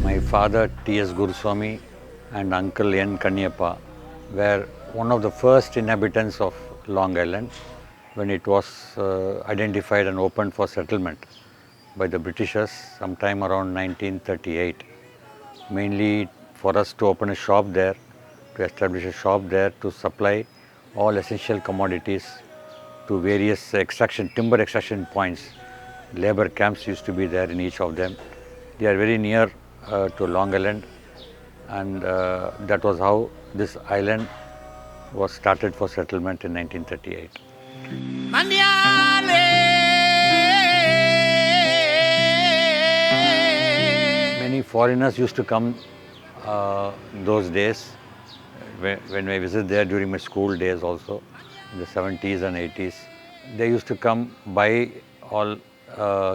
My father T.S. Guruswamy and uncle N. Kanyappa were one of the first inhabitants of Long Island when it was identified and opened for settlement by the Britishers sometime around 1938. Mainly for us to open a shop there, to establish a shop there to supply all essential commodities to various timber extraction points. Labor camps used to be there in each of them. They are very near to Long Island, and that was how this island was started for settlement in 1938. Many foreigners used to come those days when I visited there during my school days also, in the 70s and 80s. They used to come buy all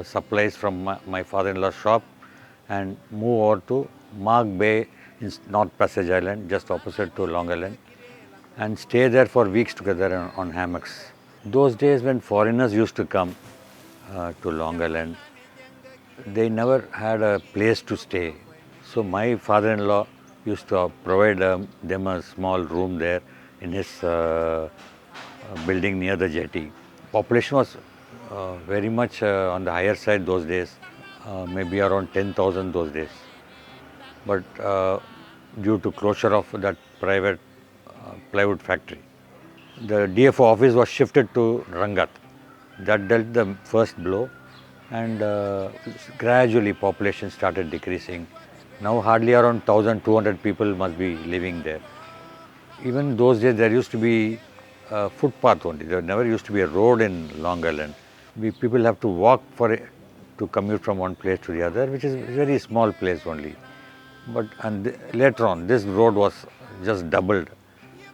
supplies from my father-in-law's shop and move over to Mark Bay in North Passage Island, just opposite to Long Island, and stay there for weeks together on hammocks. Those days when foreigners used to come to Long Island, they never had a place to stay. So my father-in-law used to provide them a small room there in his building near the jetty. Population was very much on the higher side those days, maybe around 10,000 those days. But due to closure of that private plywood factory, the DFO office was shifted to Rangat. That dealt the first blow, and gradually population started decreasing. Now hardly around 1,200 people must be living there. Even those days there used to be a footpath only. There never used to be a road in Long Island. People have to walk to commute from one place to the other, which is a very small place only. But later on, this road was just doubled.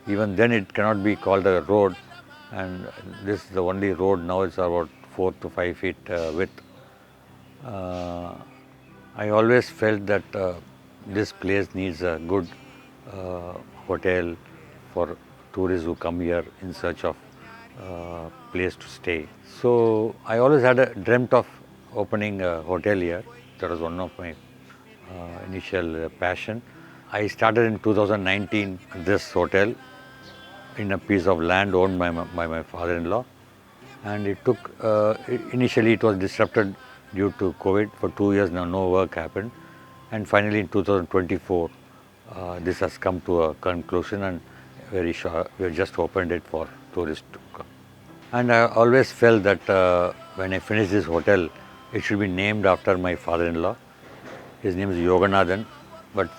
Even then it cannot be called a road, and this is the only road now. It's about 4 to 5 feet width. I always felt that this place needs a good hotel for tourists who come here in search of place to stay. So I always had dreamt of opening a hotel here. That was one of my initial passion. I started in 2019 this hotel in a piece of land owned by my father-in-law, and it took initially it was disrupted due to COVID. For 2 years now, no work happened, and finally in 2024 this has come to a conclusion, and very sure we have just opened it for tourists to come. And I always felt that when I finish this hotel, it should be named after my father-in-law. His name is Yoganathan, but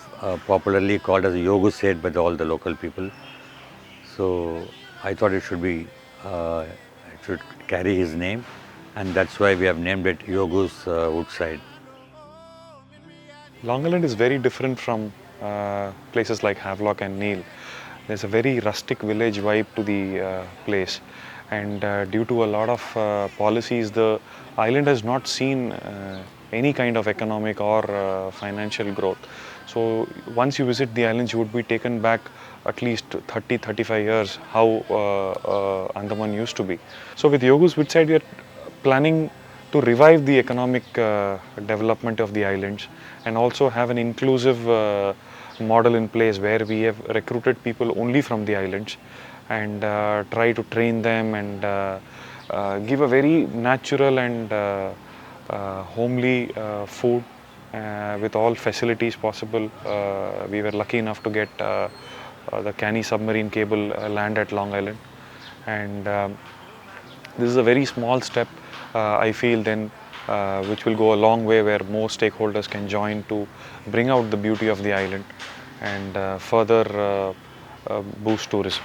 popularly called as Yogu said by all the local people. So I thought it should carry his name, and that's why we have named it Yogu's Woodside. Long Island is very different from places like Havelock and Neil. There's a very rustic village vibe to the place, and due to a lot of policies, the island has not seen any kind of economic or financial growth. So once you visit the islands, you would be taken back at least 30-35 years how Andaman used to be. So with Yogu's Woodside, we are planning to revive the economic development of the islands, and also have an inclusive model in place where we have recruited people only from the islands, and try to train them and give a very natural and homely food with all facilities possible. We were lucky enough to get the Canny submarine cable land at Long Island, and this is a very small step, I feel then, which will go a long way, where more stakeholders can join to bring out the beauty of the island and further boost tourism.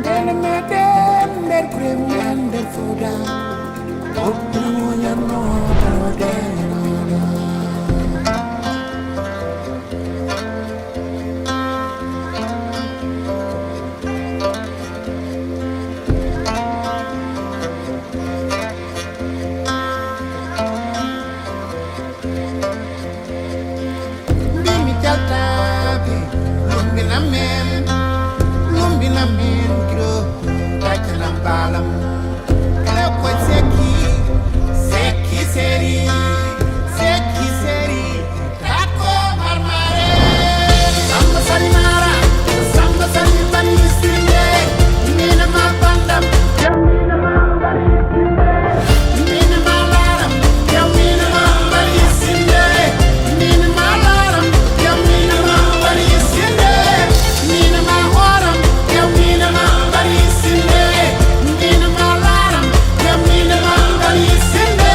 Then der kremmen der foda. Opno ya no parodena. Bimi jaltabe, lumbina men kiro, tachalam balam. Kala kwa seki seri, tako marmare. Samba sari bani sinde, mina ma bandam, mina ma bani sinde, mina ma laram, mina ma bani sinde, mina ma laram, mina ma bani sinde, mina ma horam, mina ma bani sinde, mina ma laram, mina ma bani sinde.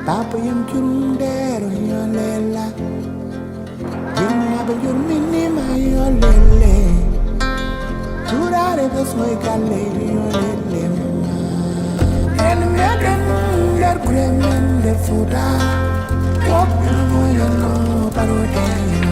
Papa yam chundero yolela, Jinabe yurmini ma yolele, Turare besmoy kale yolele ma. En megen der kremen der fuda, Wop no parode.